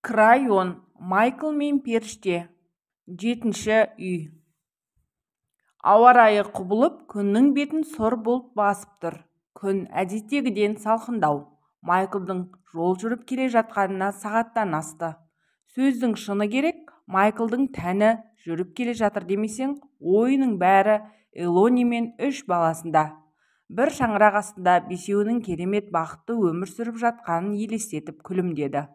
Крайон, Майкл мен періште. 7-ші үй. Ауа райы құбылып, күннің бетін сұр бұлт басып тұр. Күн әдеттегіден салқындау. Майклдың жол жүріп келе жатқанына сағаттан асты. Сөздің шыны керек, Майклдың тәні жүріп келе жатыр демесең, ойының бәрі Элони мен 3 баласында. Бір шаңырақ астында бесеуінің керемет бақытты өмір сүріп жатқанын елестетіп күлімдеді.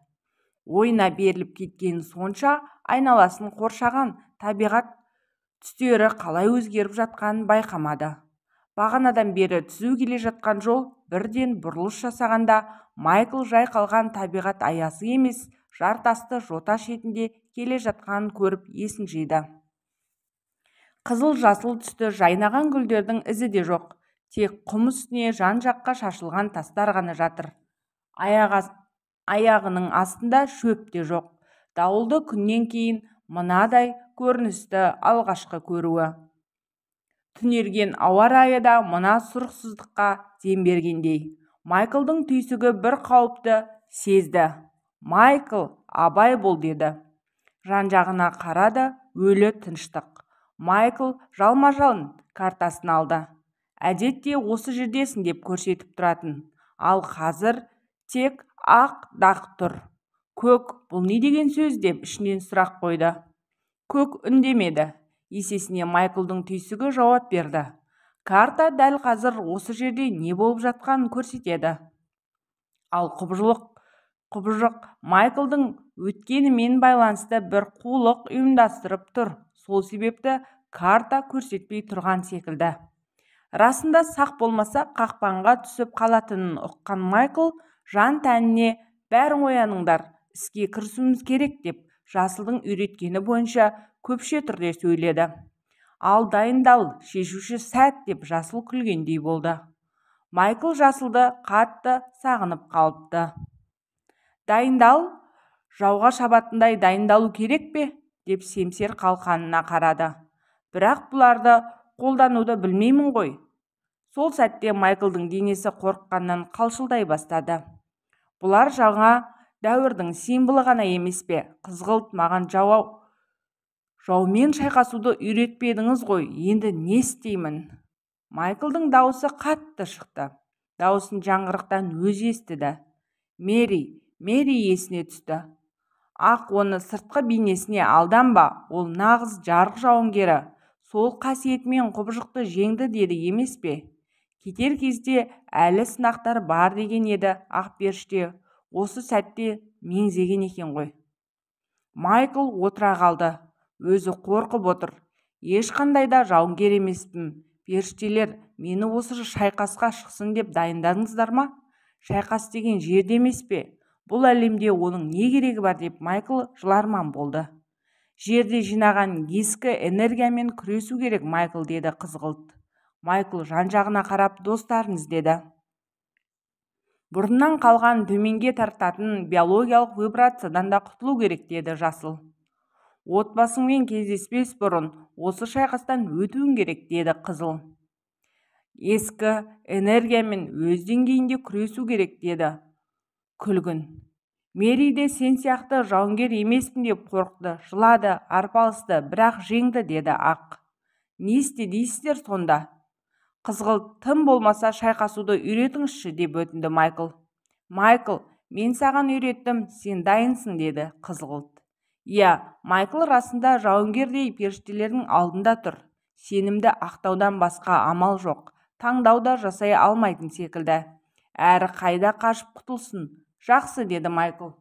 Ойына беріліп кеткені сонша, айналасын қоршаған табиғат түстері қалай өзгеріп жатқанын байқамады. Бағанадан бері түзу келе жатқан жол бірден бұрылыс жасағанда, Майкл жайқалған табиғат аясы емес, жартасты жота шетінде келе жатқанын көріп есін жиды. Қызыл-жасыл түсті жайнаған гүлдердің ізі де жоқ, тек құм үстіне жан-жаққа шашылған тастар ғана жатыр. Аяғының астында шөп те жоқ. Дауылды күннен кейін мынадай көріністі алғашқы көруі. Түнерген ауа райы да мына сұрықсыздыққа дем бергендей. Майклдың түйсігі бір қауіпті сезді. «Майкл, абай бол» деді. Жан-жағына қарады, өлі тыныштық. Майкл жалма-жалын картасын алды. Әдетте осы жердесің деп көрсетіп тұратын. Ал қазір тек ақ дақ тұр. Көк, бұл не деген сөз деп ішінен сұрақ қойды. Көк үндемеді. Есесіне Майклдың түйсігі жауап берді. Карта дәл қазір осы жерде не болып жатқанын көрсетеді. Ал құбыжық Майклдың өткенімен байланысты бір қулық ұйымдастырып тұр. Сол себепті карта көрсетпей тұрған секілді. Расында сақ болмаса қақпанға түсіп қалатынын ұққан Майкл жан тәніне «бәрің ояныңдар, іске кірісуіміз керек» деп Жасылдың үйреткені бойынша көпше түрде сөйледі. «Ал дайындал, шешуші сәт» деп Жасыл күлгендей болды. Майкл Жасылды қатты сағынып қалыпты. «Дайындал, жауға шабатындай дайындалу керек пе?» деп семсер қалқанына қарады. «Бірақ бұларды қолдануды білмеймін ғой». Сол сәтте Майклдың денесі қорыққаннан қалшылдай бастады. «Бұлар жаңа дәуірдің символы ғана емес пе? Қызғылт, маған жаумен шайқасуды үйретпедіңіз ғой, енді не істеймін?» Майклдың дауысы қатты шықты. Дауысын жаңғырықтан өзі естіді. Мери есіне түсті. Ақ, оны сыртқы бейнесіне алданба, ол нағыз жарық жауынгері. Сол қасиетімен құбыжықты жеңді деді емес пе? Кетер кезде әлі сынақтар бар деген еді ақ періште. Осы сәтте меңзеген екен ғой. Майкл отыра қалды. Өзі қорқып отыр. «Ешқандай да жауынгер емеспін. Періштелер, мені осы шайқасқа шықсын деп дайындадыңыздар ма? Шайқас деген жерде емес пе? Бұл әлемде оның не керегі бар?» деп Майкл жыларман болды. «Жерде жинаған ескі энергиямен күресу керек, Майкл» деді қызғылт. Майкл жан-жағына қарап достарын іздеді. «Бұрыннан қалған төменге тартатын биологиялық вибрациядан да құтылу керек» деді Жасыл. «Отбасыңмен кездеспес бұрын осы шайқастан өтуің керек» деді Қызыл. «Ескі энергиямен өз деңгейінде күресу керек» деді Күлгін. «Мери де сен сияқты жауынгер емеспін деп қорықты, жылады, арпалысты, бірақ жеңді» деді Ақ. «Не істедіңіздер сонда?» Қызғылт. «Тым болмаса шайқасуды үйретіңізші» деп өтінді Майкл. «Майкл, мен саған үйреттім, сен дайынсың» деді Қызғылт. «Иә, Майкл расында жауынгердей періштелердің алдында тұр. Сенімді ақтаудан басқа амал жоқ. Таңдау да жасай алмайтын секілді. Әрі қайда қашып құтылсын?» «Жақсы» деді Майкл.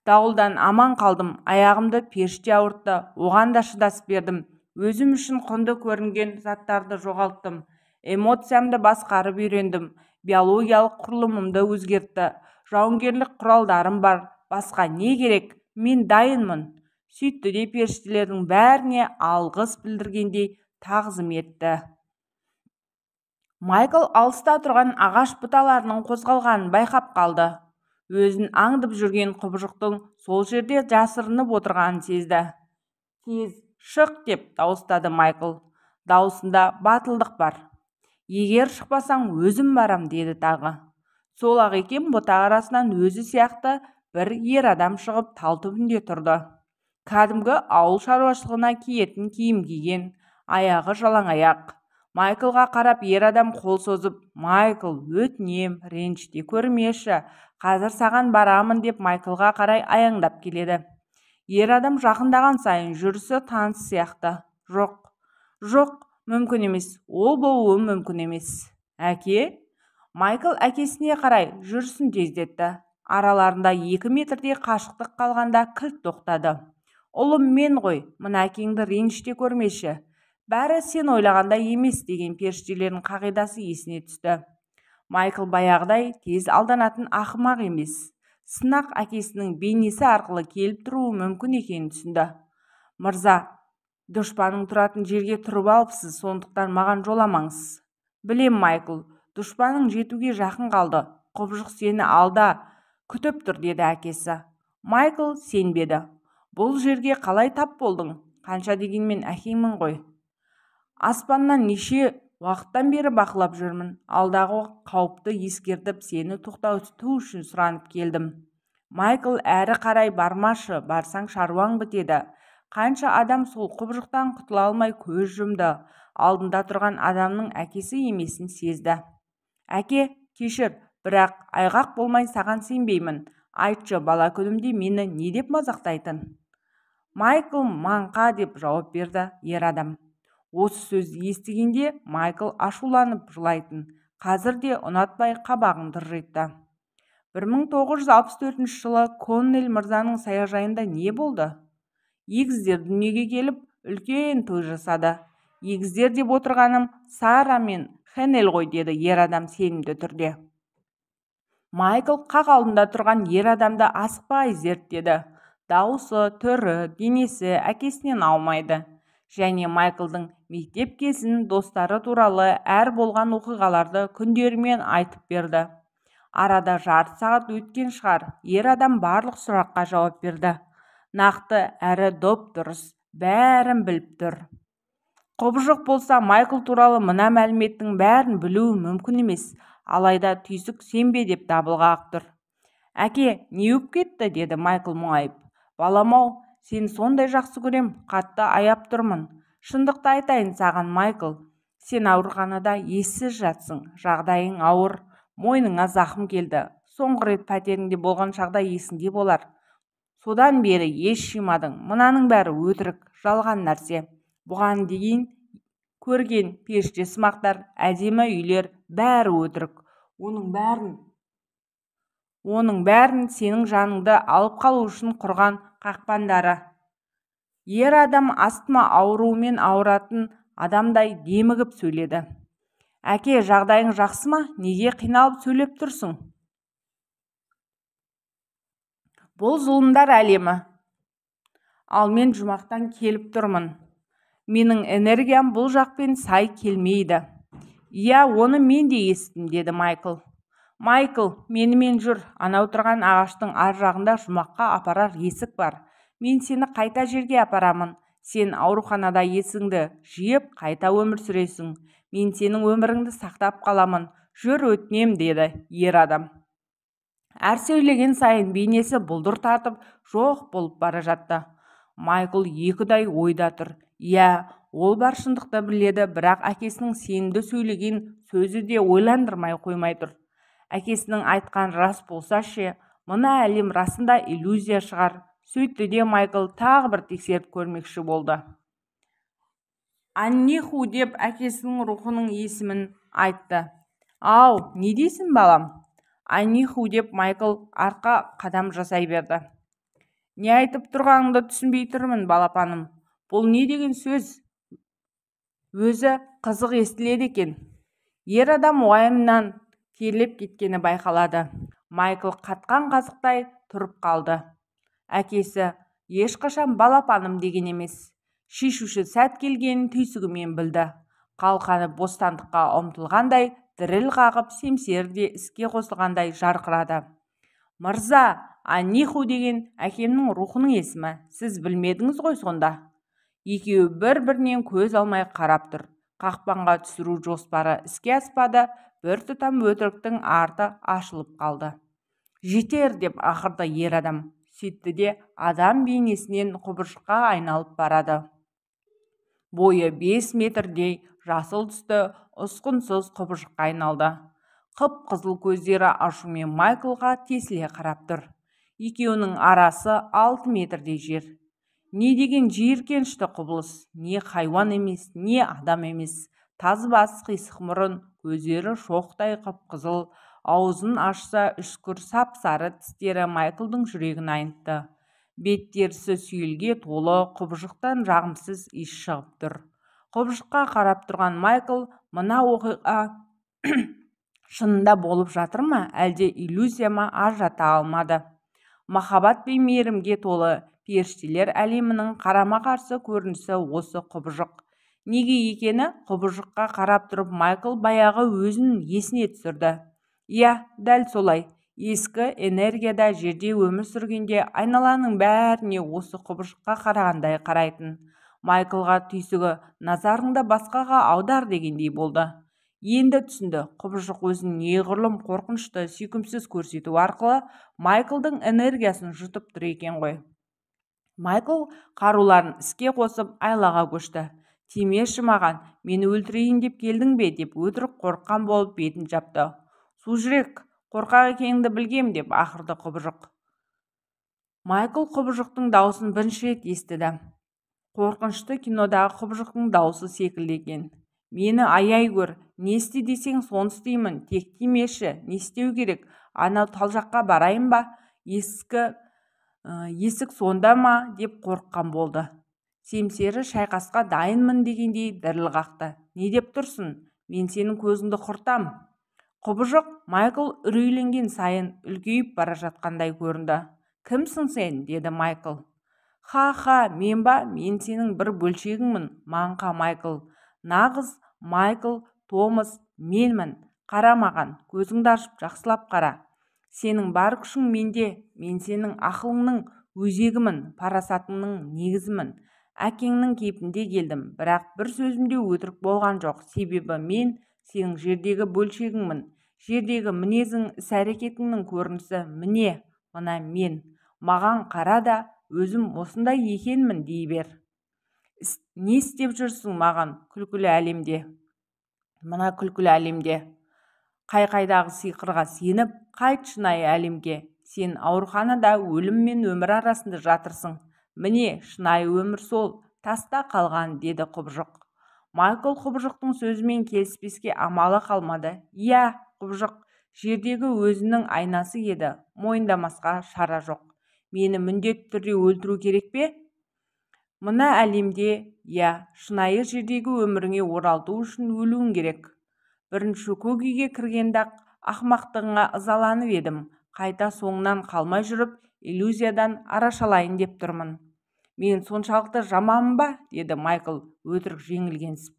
«Дауылдан аман қалдым, аяғымды періште ауыртты, оған да шыдас бердім. Өзім үшін құнды көрінген заттарды жоғалттым. Эмоциямды басқарып үйрендім. Биологиялық құрылымымды өзгертті. Жауынгерлік құралдарым бар. Басқа не керек? Мен дайынмын». Сөйтті де періштелердің бәріне алғыс білдіргендей тағзым етті. Майкл алыста тұрған ағаш бұталарының қозғалғанын байқап қалды. Өзін аңдып жүрген құбыжықтың сол жерде жасырынып отырғанын сезді. «Тез шық» деп дауыстады Майкл. Дауысында батылдық бар. «Егер шықпасаң өзім барам» деді тағы. Сол ақ екен, бұта арасынан өзі сияқты бір ер адам шығып тал түбінде тұрды. Кәдімгі ауыл шаруашылығына киетін киім киген, аяғы жалаңаяқ. Майклға қарап ер адам қол созып, «Майкл, өтінем, ренжіте көрмеші, қазір саған барамын» деп Майклға қарай аяңдап келеді. Ер адам жақындаған сайын жүрісі таныс сияқты. Жоқ, мүмкін емес, ол болуы мүмкін емес. Әке? Майкл әкесіне қарай жүрісін тездетті. Араларында 2 метрдей қашықтық қалғанда кілт тоқтады. «Ұлым, мен ғой, мына әкеңді ренжіте көрмеші. Бәрі сен ойлағандай емес» деген періштелердің қағидасы есіне түсті. Майкл баяғыдай тез алданатын ақымақ емес. Сынақ әкесінің бейнесі арқылы келіп тұруы мүмкін екенін түсінді. «Мырза, дұшпаның тұратын жерге тұрып алыпсыз, сондықтан маған жоламаңыз». «Білем, Майкл, дұшпаның жетуге жақын қалды. Құбыжық сені алда күтіп тұр» деді әкесі. Майкл сенбеді. «Бұл жерге қалай тап болдың? Қанша дегенмен әкеңмін ғой. Аспаннан неше уақыттан бері бақылап жүрмін. Алдағы қауіпті ескертіп, сені тоқтату үшін сұранып келдім». «Майкл, әрі қарай бармашы, барсаң шаруаң бітеді». Қанша адам сол құбыжықтан құтыла алмай көз жұмды. Алдында тұрған адамның әкесі емесін сезді. «Әке, кешір, бірақ айғақ болмай саған сенбеймін. Айтшы, бала күнімде мені не деп мазақтайтын?» «Майкл, маңқа» деп жауап берді ер адам. Осы сөзді естігенде Майкл ашуланып жылайтын. Қазір де ұнатпай қабағын тыржитты. 1964 жылы Коннелл мырзаның саяжайында не болды? Егіздер дүниеге келіп, үлкен той жасады. «Егіздер деп отырғаным Сара мен Хеннел ғой», деді ер адам сенімді түрде. Майкл қақ алдында тұрған ер адамды асықпай зерттеді. Дауысы, түрі, денесі әкесінен аумайды. Және Майклдың мектеп кезін, достары туралы әр болған оқиғаларды күндерімен айтып берді. Арада жарты сағат өткен шығар, ер адам барлық сұраққа жауап берді. Нақты әрі дұп-дұрыс, бәрін біліп тұр. Құбыжық болса, Майкл туралы мына мәліметтің бәрін білуі мүмкін емес. Алайда түйсік сенбе деп дабыл қағып тұр. «Әке, не өп кетті?» деді Майкл мұңайып. «Балам-ау, сен сондай жақсы көрем, қатты аяп тұрмын. Шындықты айтайын саған, Майкл. Сен ауруханада ессіз жатсың, жағдайың ауыр, мойныңа зақым келді. Соңғы рет пәтеріңде болған жағдай есіңде болар. Содан бері еш жимадың. Мынаның бәрі өтірік, жалған нәрсе. Бұған дейін көрген періште сымақтар, әдемі үйлер, бәрі өтірік. Оның бәрін сенің жаныңды алып қалу үшін құрған қақпандары». Ер адам астма ауруымен ауыратын адамдай демігіп сөйледі. «Әке, жағдайың жақсы ма? Неге қиналып сөйлеп тұрсың?» «Бұл зұлымдар әлемі. Ал мен жұмақтан келіп тұрмын. Менің энергиям бұл жақпен сай келмейді». «Иә, оны мен де естідім», деді Майкл. «Майкл, менімен жүр. Анау тұрған ағаштың ар жағында жұмаққа апарар есік бар. Мен сені қайта жерге апарамын. Сен ауруханада есіңді жиып, қайта өмір сүресің. Мен сенің өміріңді сақтап қаламын. Жүр, өтінем», деді ер адам. Әр сөйлеген сайын бейнесі бұлдыр тартып, жоқ болып бара жатты. Майкл екідай ойда тұр. Иә, ол бар шындықты біледі, бірақ әкесінің сенімді сөйлеген сөзі де ойландырмай қоймай тұр. Әкесінің айтқан рас болса ше, мына әлем расында иллюзия шығар. Сөйтті де Майкл тағы бір тексеріп көрмекші болды. «Анниху» деп әкесінің рухының есімін айтты. «Ау, не дейсің, балам?» «Анниху» деп Майкл артқа қадам жасай берді. «Не айтып тұрғаныңды түсінбей тұрмын, балапаным. Бұл не деген сөз?» Өзі қызық естіледі екен. Ер адам уайымнан керіліп кеткені байқалады. Майкл қатқан қазықтай тұрып қалды. Әкесі ешқашан балапаным деген емес. Шешуші сәт келгенін түйсігімен білді. Қалқаны бостандыққа ұмтылғандай, діріл қағып, семсерде іске қосылғандай жарқырады. «Мырза, Анниху деген әкемнің рухының есімі. Сіз білмедіңіз ғой сонда?» Екеуі бір-бірінен көз алмай қарап тұр. Қақпанға түсіру жоспары іске аспады. Бір тұтам өтіріктің арты ашылып қалды. Жетер деп ақырды ер адам. Сөйтті де адам бейнесінен құбыжыққа айналып барады. Бойы 5 метрдей жасыл түсті ұсқынсыз құбыжыққа айналды. Қып-қызыл көздері ашумен Майклға тесіле қарап тұр. Екеуінің арасы 6 метрдей жер. Не деген жиіркенішті құбылыс, не хайуан емес, не адам емес. Тазы бас, қисық мұрын, көздері шоқтай қып-қызыл, аузын ашса үшкір сап-сары тістері Майклдың жүрегін айнытты. Бет-терісі сүйелге толы, құбыжықтан жағымсыз иіс шығып тұр. Құбыжыққа қарап тұрған Майкл, мына оқиға шынында болып жатыр ма, әлде иллюзия ма, ажырата алмады. Махаббат пен мейірімге толы періштелер әлемінің қарама-қарсы көрінісі осы құбыжық. Неге екені құбыжыққа қарап тұрып Майкл баяғы өзін есіне түсірді. Иә, дәл солай. Ескі энергияда жерде өмір сүргенде айналаның бәріне осы құбыжыққа қарағандай қарайтын. Майклға түйсігі назарыңды басқаға аудар дегендей болды. Енді түсінді, құбыжық өзін неғұрлым қорқынышты, сүйкімсіз көрсету арқылы Майклдың энергиясын жұтып тұр екен ғой. Майкл қаруларын іске қосып айлаға көшті. Тимеші маған, мені өлтірейін деп келдің бе, деп өтірік қорыққан болып бетін жапты. Су жүрек, қорқақ екеніңді білгем, деп ақырды құбыжық. Майкл құбыжықтың даусын бірінші рет естіді. Қорқынышты кинодағы құбыжықтың даусы секілді екен. Мені аяй көр, не істе десең соны істеймін, тек тимеші, не істеу керек, анау талжаққа барайын ба, есік сонда ма, деп қорыққан болды. Семсері шайқасқа дайынмын дегендей діріл қақты. Не деп тұрсың? Мен сенің көзіңді құртам. Құбыжық Майкл үрейленген сайын үлкейіп бара жатқандай көрінді. Кімсің сен? Деді Майкл. Ха, мен ба? Мен сенің бір бөлшегіңмін, маңқа Майкл. Нағыз Майкл Томас менмін. Қара маған, көзіңді ашып жақсылап қара. Сенің бар күшің менде, мен сенің ақылыңның өзегімін, парасатыңның негізімін. Әкеңнің кейпінде келдім, бірақ бір сөзімде өтірік болған жоқ, себебі мен сенің жердегі бөлшегіңмін. Жердегі мінезің, іс-әрекетіңнің көрінісі міне, мына мен. Маған қара да, өзім осындай екенмін дей бер. Не істеп жүрсің маған күлкілі әлемде? Мына күлкілі әлемде. Қай-қайдағы сиқырға сеніп, қайт шынайы әлемге. Сен ауруханада өлім мен өмір арасында жатырсың. Міне, шынайы өмір сол, таста қалған, деді құбыжық. Майкл құбыжықтың сөзімен келіспеске амалы қалмады. Иә, құбыжық жердегі өзінің айнасы еді, мойындамасқа шара жоқ. Мені міндетті түрде өлтіру керек пе? Мына әлемде, иә, шынайы жердегі өміріңе оралту үшін өлуің керек. Бірінші көк үйге кіргенде-ақ ақымақтығыңа ызаланып едім. Қайта соңынан қалмай жүріп, иллюзиядан арашалайын деп тұрмын. Мен соншалықты жаманмын ба? Деді Майкл өтірік жеңілгенсіп.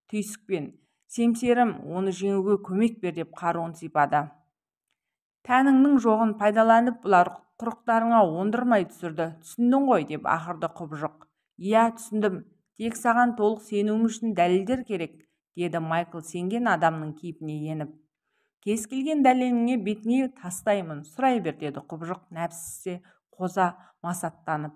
Түйсікпен, семсерім, оны жеңуге көмек бер, деп қаруын сипады. Тәніңнің жоғын пайдаланып, бұлар құрықтарыңа ондырмай түсірді. Түсіндің ғой, деп ақырды құбыжық. Иә, түсіндім. Тек саған толық сенуім үшін дәлелдер керек, деді Майкл сенген адамның кейпіне еніп. Кез келген дәлеліңе бетіне тастаймын, сұрай бер, деді құбыжық нәпсісі қоза масаттанып.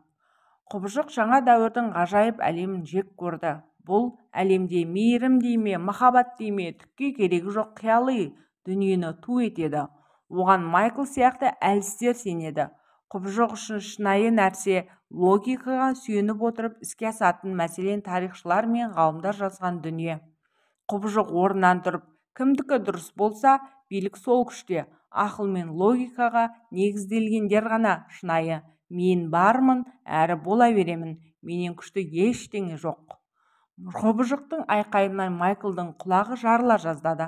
Құбыжық жаңа дәуірдің ғажайып әлемін жек көрді. Бұл әлемде мейірім дейме, махаббат дейме, түкке керегі жоқ қиялы дүниені ту етеді. Оған Майкл сияқты әлсіздер сенеді. Құбыжық үшін шынайы нәрсе логикаға сүйеніп отырып іске асатын, мәселен тарихшылар мен ғалымдар жазған дүние. Құбыжық орнынан тұрып, кімдікі дұрыс болса, билік сол күште, ақыл мен логикаға негізделгендер ғана шынайы. Мен бармын, әрі бола беремін, менен күшті ештеңе жоқ. Құбыжықтың айқайынан Майклдың құлағы жарыла жаздады.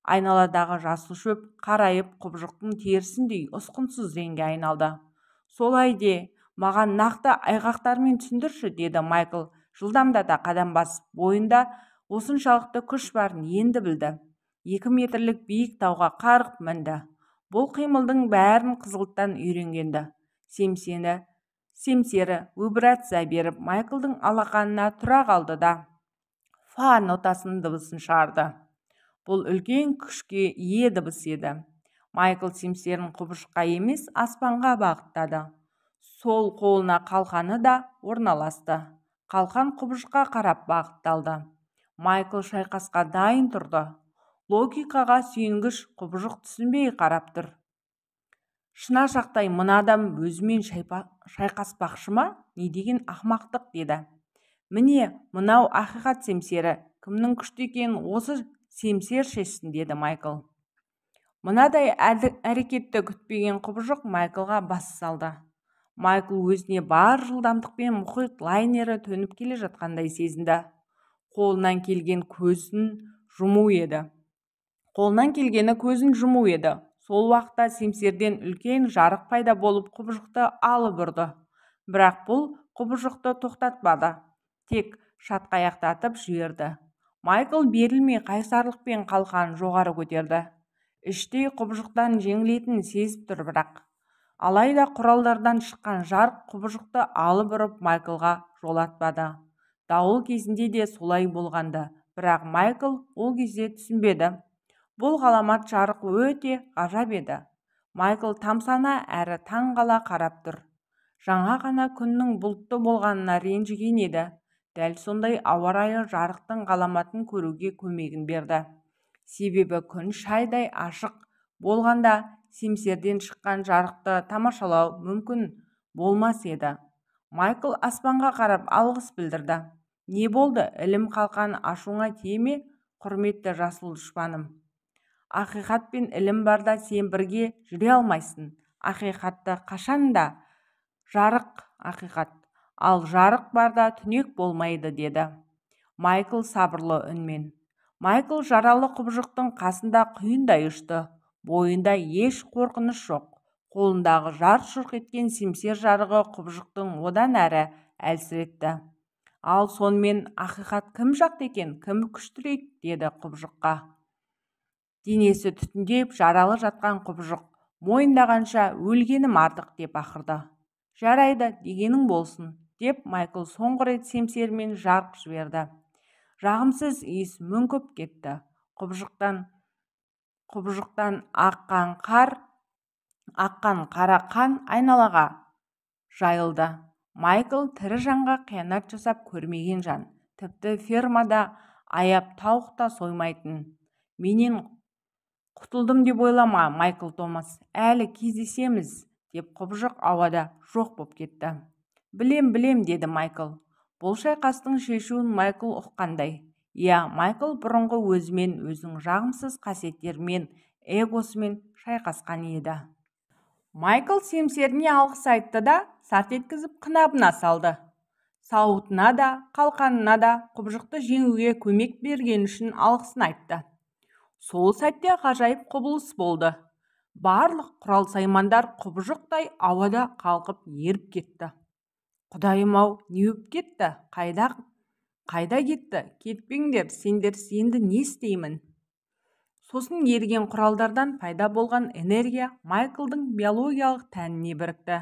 Айналадағы жасыл шөп қарайып құбыжықтың терісіндей ұсқынсыз реңге айналды. Солай де, маған нақты айғақтармен түсіндірші, деді Майкл жылдамдата қадам басып. Бойында осыншалықты күш барын енді білді. 2 метрлік биік тауға қарғып мінді. Бұл қимылдың бәрін қызғылттан үйренгенді. Семсері вибрация беріп Майклдың алақанына тұра қалды да фа нотасының дыбысын шығарды. Бұл үлкен күшке ие дыбыс еді. Майкл семсерін құбыжыққа емес аспанға бағыттады. Сол қолына қалқаны да орналасты. Қалқан құбыжыққа қарап бағытталды. Майкл шайқасқа дайын тұрды. Логикаға сүйенгіш құбыжық түсінбей қарап тұр. Шынашақтай мына адам өзімен шайқаспақшы ма? Не деген ақмақтық, деді. Міне, мынау ақиқат семсері. Кімнің күшті екенін осы семсер шешсін, деді Майкл. Мынадай әрекетті күтпеген құбыжық Майклға бас салды. Майкл өзіне бар жылдамдықпен мұхит лайнері төніп келе жатқандай сезінді. Қолынан келгені көзін жұму еді. Сол уақытта семсерден үлкен жарық пайда болып құбыжықты алып ұрды. Бірақ бұл құбыжықты тоқтатпады. Тек шатқаяқтатып жіберді. Майкл берілмей қайсарлықпен қалқанын жоғары көтерді. Іштей құбыжықтан жеңілетінін сезіп тұр бірақ. Алайда құралдардан шыққан жарық құбыжықты алып ұрып Майклға жолатпады. Дауыл кезінде де солай болғанды, бірақ Майкл ол кезде түсінбеді. Бұл ғаламат жарық өте ғажап еді. Майкл тамсана әрі таңғала қарап тұр. Жаңа ғана күннің бұлтты болғанына ренжіген еді. Дәл сондай ауа райы жарықтың ғаламатын көруге көмегін берді. Себебі күн шайдай ашық болғанда семсерден шыққан жарықты тамашалау мүмкін болмас еді. Майкл аспанға қарап алғыс білдірді. Не болды, ілім қалқан ашуыңа тие ме, құрметті жасыл дұшпаным? Ақиқат пен ілім барда сен бірге жүре алмайсың. Ақиқатты қашанда жарық ақиқат, ал жарық барда түнек болмайды, деді Майкл сабырлы үнмен. Майкл жаралы құбыжықтың қасында құйындай ұшты. Бойында еш қорқыныш жоқ. Қолындағы жарқ-жұрқ еткен семсер жарығы құбыжықтың одан әрі әлсіретті. Ал сонымен ақиқат кім жақты екен, кім күштірек, деді құбыжыққа. Денесі түтіндеп жаралы жатқан құбыжық мойындағанша өлгенім артық деп ақырды. Жарайды, дегенің болсын, деп Майкл соңғы рет семсерімен жарқ жіберді. Жағымсыз иіс мүңкіп кетті. Құбыжықтан аққан қара қан айналаға жайылды. Майкл тірі жанға қиянат жасап көрмеген жан. Тіпті фермада аяп тауық та соймайтын. Менен құтылдым деп ойлама, Майкл Томас, әлі кездесеміз, деп құбыжық ауада жоқ боп кетті. Білем, деді Майкл. Бұл шайқастың шешуін Майкл ұққандай. Майкл бұрынғы өзімен, өзінің жағымсыз қасиеттерімен, эгосымен шайқасқан еді. Майкл семсеріне алғыс айтты да, сарт еткізіп қынабына салды. Сауытына да, қалқанына да құбыжықты жеңуге көмек берген үшін алғысын айтты. Сол сәтте ғажайып құбылыс болды. Барлық құрал-саймандар құбыжықтай ауада қалқып еріп кетті. Құдайым-ау, не өп кетті? Қайда кетті? Кетпеңдер, сендер, енді не істеймін? Сосын ерген құралдардан пайда болған энергия Майклдың биологиялық тәніне бірікті.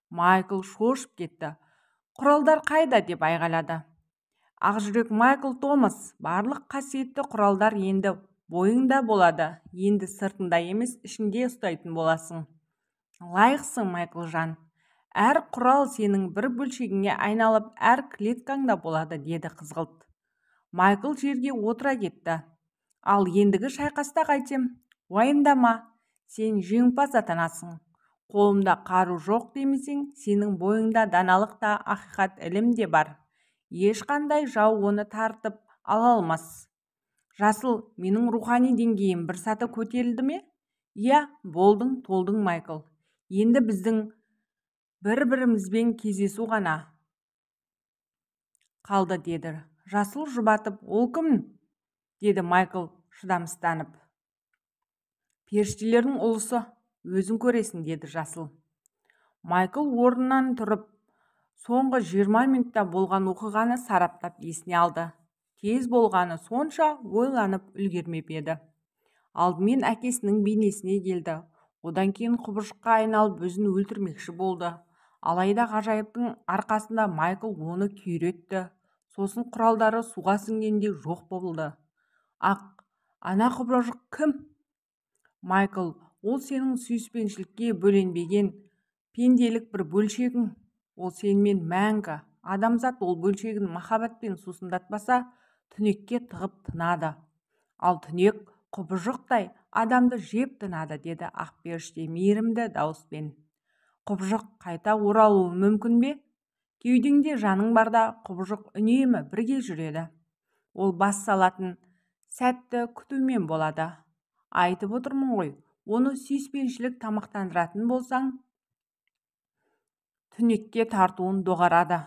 Майкл шошып кетті. Құралдар қайда, деп айғайлады. Ақжүрек Майкл Томас, барлық қасиетті құралдар енді бойыңда болады. Енді сыртында емес, ішінде ұстайтын боласың. Лайықсың, Майкл жан. Әр құрал сенің бір бөлшегіңе айналып, әр клеткаңда болады, деді қызғылт. Майкл жерге отыра кетті. Ал ендігі шайқаста қайтем? Уайымдама, сен жеңімпаз атанасың. Қолымда қару жоқ демесең, сенің бойыңда даналық та, ақиқат ілім де бар. Ешқандай жау оны тартып ала алмас. Жасыл, менің рухани деңгейім бір саты көтерілді ме? Болдың, толдың, Майкл. Енді біздің бір-бірімізбен кездесу ғана қалды, деді. Жасыл жұбатып, ол кім? Деді Майкл шыдамыстанып. Періштелердің ұлысы, өзің көресің, деді Жасыл. Майкл орнынан тұрып, соңғы 20 минутта болған оқиғаны сараптап есіне алды. Тез болғаны сонша ойланып үлгермеп еді. Алдымен әкесінің бейнесіне келді. Одан кейін құбыжыққа айналып өзін өлтірмекші болды. Алайда ғажайыптың арқасында Майкл оны күйретті. Сосын құралдары суға сіңгенде жоқ болды. Ана құбыжық кім? Майкл, Ол сенің сүйіспеншілікке бөленбеген пенделік бір бөлшегің. Ол сенімен мәңгі. Адамзат ол бөлшегін махаббатпен сусындатпаса, түнекке тығып тынады. Ал түнек құбыжықтай адамды жеп тынады, деді ақперіште мейірімді дауыспен. Құбыжық қайта оралуы мүмкін бе? Кеудеңде жаның барда құбыжық үнемі бірге жүреді. Ол бас салатын сәтті күтумен болады. Айтып отырмын ғой, оны сүйіспеншілік тамақтандыратын болсаң, түнекке тартуын доғарады.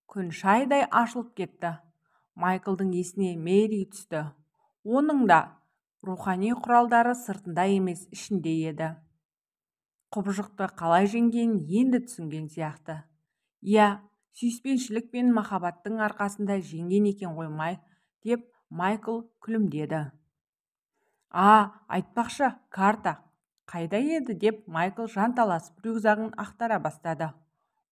Күн шайдай ашылып кетті. Майклдың есіне Мэри түсті. Оның да рухани құралдары сыртында емес, ішінде еді. Құбыжықты қалай жеңгенін енді түсінген сияқты. Иә, сүйіспеншілік пен махаббаттың арқасында жеңген екен ғой деп Майкл күлімдеді. Айтпақшы, карта қайда еді деп Майкл жанталасып рюкзагын ақтара бастады.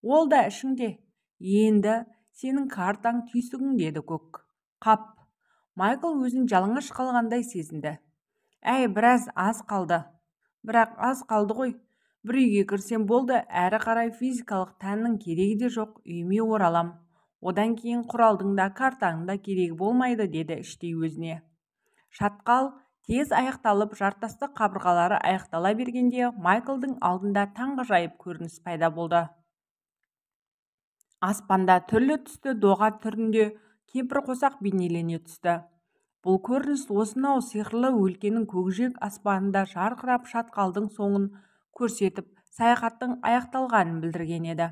Ол да ішіңде. Енді сенің картаң түйсігің, деді көк. Қап. Майкл өзін жалаңаш қалғандай сезінді. Біраз аз қалды. Бірақ аз қалды ғой. Бір үйге кірсем болды, әрі қарай физикалық тәннің керегі де жоқ, үйіме оралам. Одан кейін құралдың да картаның да керегі болмайды, деді іштей өзіне. Шатқал тез аяқталып, жартасты қабырғалары аяқтала бергенде Майклдың алдында таңғажайып көрініс пайда болды. Аспанда түрлі түсті доға түрінде кемпір қосақ бейнелене түсті. Бұл көрініс осынау сиқырлы өлкенің көкжиек аспанында жарқырап шатқалдың соңын көрсетіп, саяхаттың аяқталғанын білдірген еді.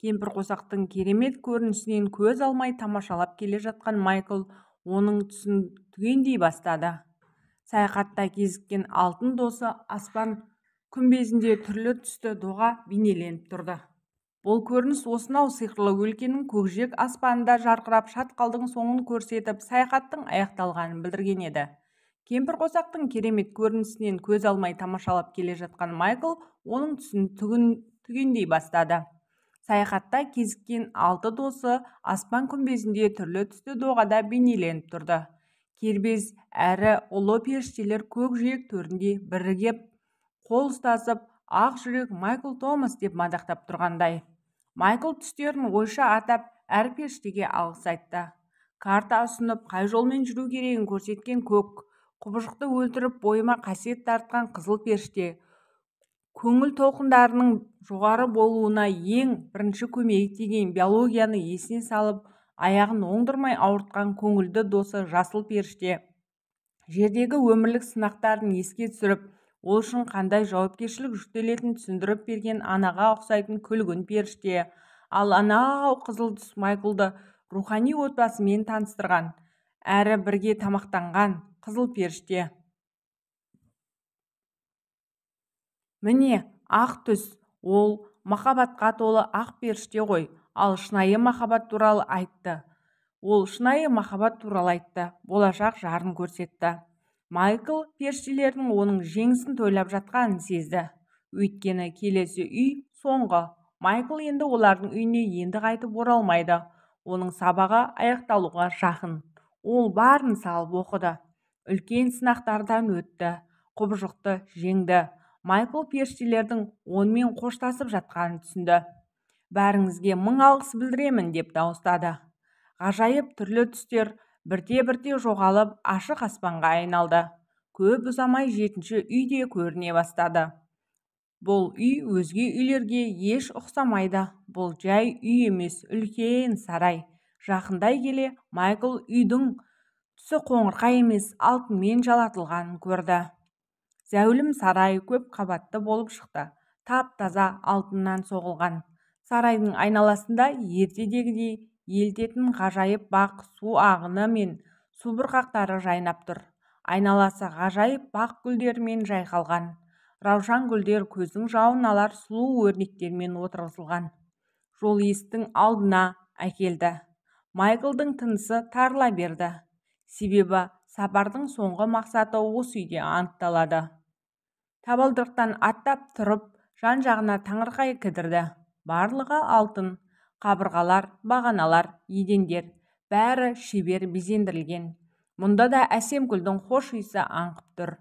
Кемпір қосақтың керемет көрінісінен көз алмай тамашалап келе жатқан Майкл оның түсін түгендей бастады. Саяхатта кезіккен алтын досы аспан күмбезінде түрлі түсті доға бейнеленіп тұрды. Бұл көрініс осынау сиқырлы өлкенің көкжиек аспанында жарқырап шатқалдың соңын көрсетіп, саяхаттың аяқталғанын білдірген еді. Кемпір қосақтың керемет көрінісінен көз алмай тамашалап келе жатқан Майкл оның түсін түгендей бастады. Саяхатта кезіккен алты досы аспан күмбезінде түрлі түсті доғада бейнеленіп тұрды. Кербез әрі ұлы періштелер көкжиек төрінде бірігіп, қол ұстасып, ақ жүрек Майкл Томас деп мадақтап тұрғандай. Майкл түстерін ойша атап, әр періштеге алғыс айтты. Карта ұсынып, қай жолмен жүру керегін көрсеткен көк, құбыжықты өлтіріп бойыма қасиет тартқан қызыл періште, көңіл толқындарының жоғары болуына ең бірінші көмегі тиген биологияны есіне салып, аяғын оңдырмай ауыртқан көңілді досы жасыл періште, жердегі өмірлік сынақтарын еске түсіріп, ол үшін қандай жауапкершілік жүктелетінін түсіндіріп берген анаға ұқсайтын күлгін періште, ал анау қызыл түс Майклды рухани отбасымен таныстырған, әрі бірге тамақтанған қызыл періште. Міне, ақ түс, ол махаббатқа толы ақ періште ғой, ал шынайы махаббат туралы айтты. Болашақ жарын көрсетті. Майкл періштелердің оның жеңісін тойлап жатқанын сезді. Өйткені келесі үй соңғы. Майкл енді олардың үйіне енді қайтып оралмайды. Оның сабағы аяқталуға жақын. Ол барын салып оқыды. Үлкен сынақтардан өтті. Құбыжықты жеңді. Майкл періштелердің онымен қоштасып жатқанын түсінді. Бәріңізге мың алғыс білдіремін деп дауыстады. Ғажайып түрлі түстер бірте-бірте жоғалып, ашық аспанға айналды. Көп ұзамай жетінші үй де көріне бастады. Бұл үй өзге үйлерге еш ұқсамайды. Бұл жай үй емес, үлкен сарай. Жақындай келе, Майкл үйдің түсі қоңырқай емес, алтынмен жалатылғанын көрді. Зәулім сарай көп қабатты болып шықты. Тап-таза алтыннан соғылған. Сарайдың айналасында ертедегідей елтетін ғажайып бақ су ағыны мен су бұрқақтары жайнап тұр. Айналасы ғажайып бақ гүлдерімен жайқалған. Раушан гүлдер көздің жауын алар сұлу өрнектермен отырғызылған. Жол есіктің алдына әкелді. Майклдың тынысы тарыла берді. Себебі сапардың соңғы мақсаты осы үйде анықталады. Табалдырықтан аттап тұрып, жан-жағына таңырқай кідірді. Барлығы алтын. Қабырғалар, бағаналар, едендер, бәрі шебер безендірілген. Мұнда да әсем гүлдің хош иісі аңқып тұр.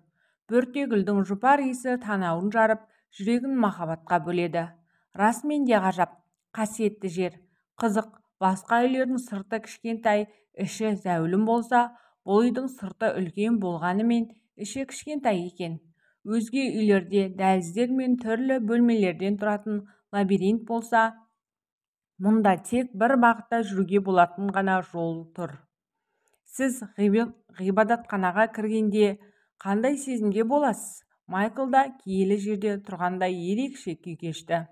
бөртегүлдің жұпар иісі танауын жарып, жүрегін махаббатқа бөледі. Расымен де ғажап, қасиетті жер. Қызық, басқа үйлердің сырты кішкентай, іші зәулім болса, бұл үйдің сырты үлкен болғанымен, іші кішкентай екен. Өзге үйлерде дәліздер мен түрлі бөлмелерден тұратын лабиринт болса, мұнда тек бір бағытта жүруге болатын ғана жол тұр. Сіз ғибадатханаға кіргенде қандай сезімде боласыз? Майкл да киелі жерде тұрғандай ерекше күй кешті.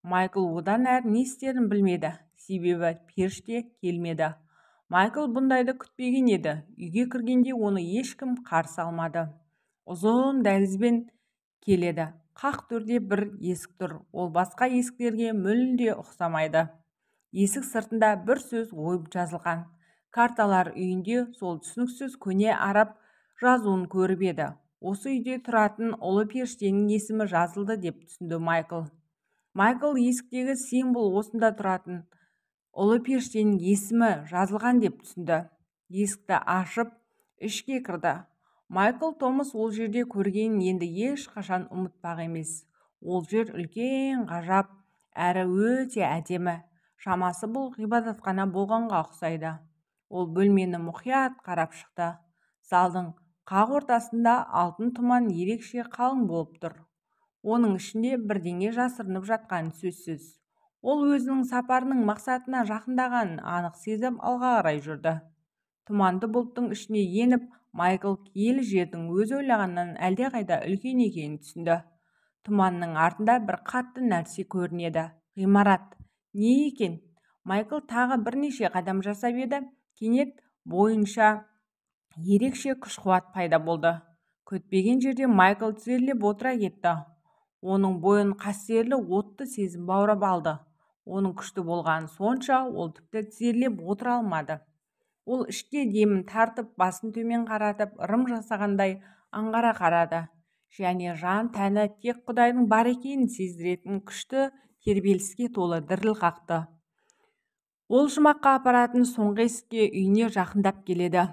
Майкл одан әрі не істерін білмеді, себебі періште келмеді. Майкл бұндайды күтпеген еді. Үйге кіргенде оны ешкім қарсы алмады. Ұзын дәлізбен келеді. Қақ төрде бір есік тұр. Ол басқа есіктерге мүлде ұқсамайды. Есік сыртында бір сөз ойып жазылған. Карталар үйінде сол түсініксіз көне араб жазуын көріп еді. Осы үйде тұратын ұлы періштенің есімі жазылды деп түсінді Майкл. Майкл есіктегі символ осында тұратын ұлы періштенің есімі жазылған деп түсінді. Есікті ашып, ішке кірді. Майкл Томас ол жерде көргенін енді ешқашан ұмытпақ емес. Ол жер үлкен, ғажап, әрі өте әдемі. Шамасы бұл ғибадатхана болғанға ұқсайды. Ол бөлмені мұқият қарап шықты. Залдың қақ ортасында алтын тұман ерекше қалың болып тұр. Оның ішінде бірдеңе жасырынып жатқаны сөзсіз. Ол өзінің сапарының мақсатына жақындағанын анық сезіп алға қарай жүрді. Тұманды бұлттың ішіне еніп, Майкл киелі жердің өзі ойлағаннан әлдеқайда үлкен екенін түсінді. Тұманның артында бір қатты нәрсе көрінеді. Ғимарат. Не екен? Майкл тағы бірнеше қадам жасап еді, кенет бойынша ерекше күш-қуат пайда болды. Күтпеген жерде Майкл тізерлеп отыра кетті. Оның бойын қастерлі отты сезім баурап алды. Оның күшті болғаны сонша, ол тіпті тізерлеп отыра алмады. Ол ішке демін тартып, басын төмен қаратып, ырым жасағандай аңғара қарады. Және жан тәні тек Құдайдың бар екенін сездіретін күшті тербеліске толы діріл қақты. Ол жұмаққа апаратын соңғы есікке үйіне жақындап келеді.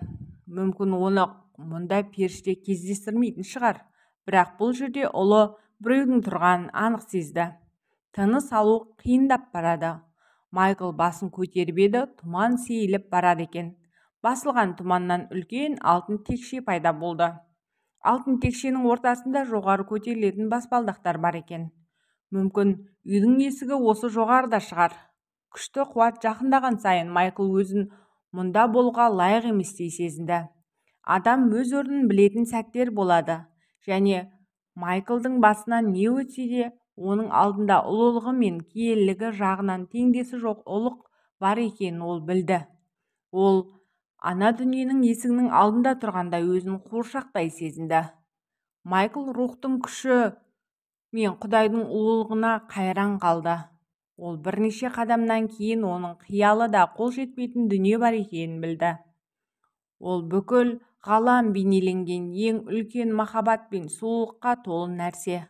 Мүмкін оны мұнда періште кездестірмейтін шығар, бірақ бұл жерде ұлы біреудің тұрғанын анық сезді. Тыныс алу қиындап барады. Майкл басын көтеріп еді, тұман сейіліп барады екен. Басылған тұманнан үлкен алтын текше пайда болды. Алтын текшенің ортасында жоғары көтерілетін баспалдақтар бар екен. Мүмкін үйдің есігі осы жоғарыда шығар. Күшті қуат жақындаған сайын Майкл өзін мұнда болуға лайық еместей сезінді. Адам өз орнын білетін сәттер болады, және Майклдың басынан не өтсе де, оның алдында ұлылығы мен киелілігі жағынан теңдесі жоқ ұлық бар екенін ол білді. Ол ана дүниенің есігінің алдында тұрғандай өзін қуыршақтай сезінді. Майкл рухтың күші мен Құдайдың ұлылығына қайран қалды. Ол бірнеше қадамнан кейін оның қиялы да қол жетпейтін дүние бар екенін білді. Ол бүкіл ғалам бейнеленген ең үлкен махаббат пен сұлулыққа толы нәрсе.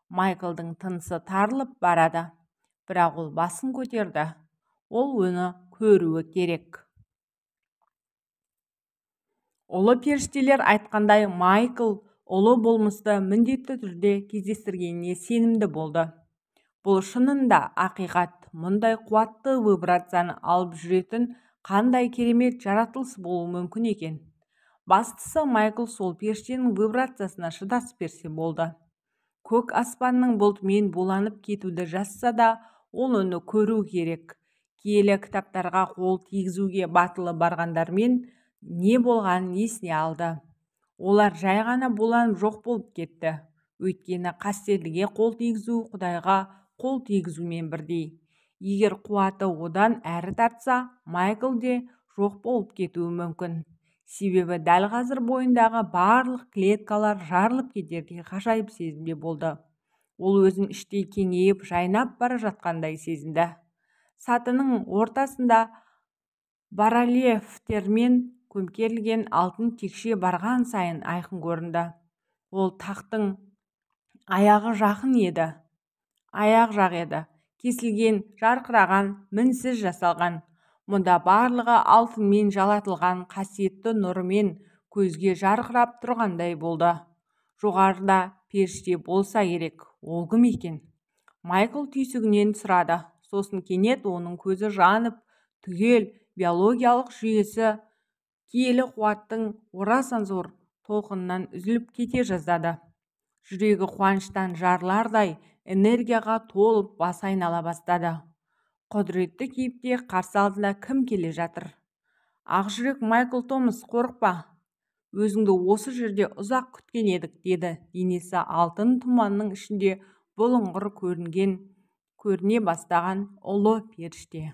Майклдың тынысы тарылып барады, бірақ ол басын көтерді. Ол оны көруі керек. Ұлы періштелер айтқандай, Майкл ұлы болмысты міндетті түрде кездестіргеніне сенімді болды. Бұл шынында ақиқат. Мұндай қуатты вибрацияны алып жүретін қандай керемет жаратылыс болуы мүмкін екен. Бастысы Майкл сол періштенің вибрациясына шыдасып берсе болды. Көк аспанның бұлтымен буланып кетуді жазса да, ол оны көру керек. Киелі кітаптарға қол тигізуге батылы барғандармен не болғанын есіне алды. Олар жай ғана буланып жоқ болып кетті. Өйткені қастерліге қол тигізу Құдайға қол тигізумен бірдей. Егер қуаты одан әрі тартса, Майкл де жоқ болып кетуі мүмкін. Себебі дәл қазір бойындағы барлық клеткалар жарылып кетердей ғажайып сезімде болды. Ол өзін іштей кеңейіп, жайнап бара жатқандай сезінді. Сатының ортасында барельефтермен көмкерілген алтын текше барған сайын айқын көрінді. Ол тақтың аяғы жақын еді. Аяқ жақ еді. Кесілген, жарқыраған, мінсіз жасалған. Мұнда барлығы алтынмен жалатылған, қасиетті нұрымен көзге жарқырап тұрғандай болды. жоғарыда періште болса керек, ол кім екен? Майкл түйсігінен сұрады. Сосын кенет оның көзі жанып, түгел биологиялық жүйесі киелі қуаттың орасан зор толқынынан үзіліп кете жаздады. Жүрегі қуаныштан жарылардай энергияға толып басы айнала бастады. Құдіретті кейіпте қарсы алдында кім келе жатыр? Ақжүрек Майкл Томас, қорықпа. Өзіңді осы жерде ұзақ күткен едік, деді. Денесі алтын тұманның ішінде бұлыңғыр көріне бастаған ұлы періште.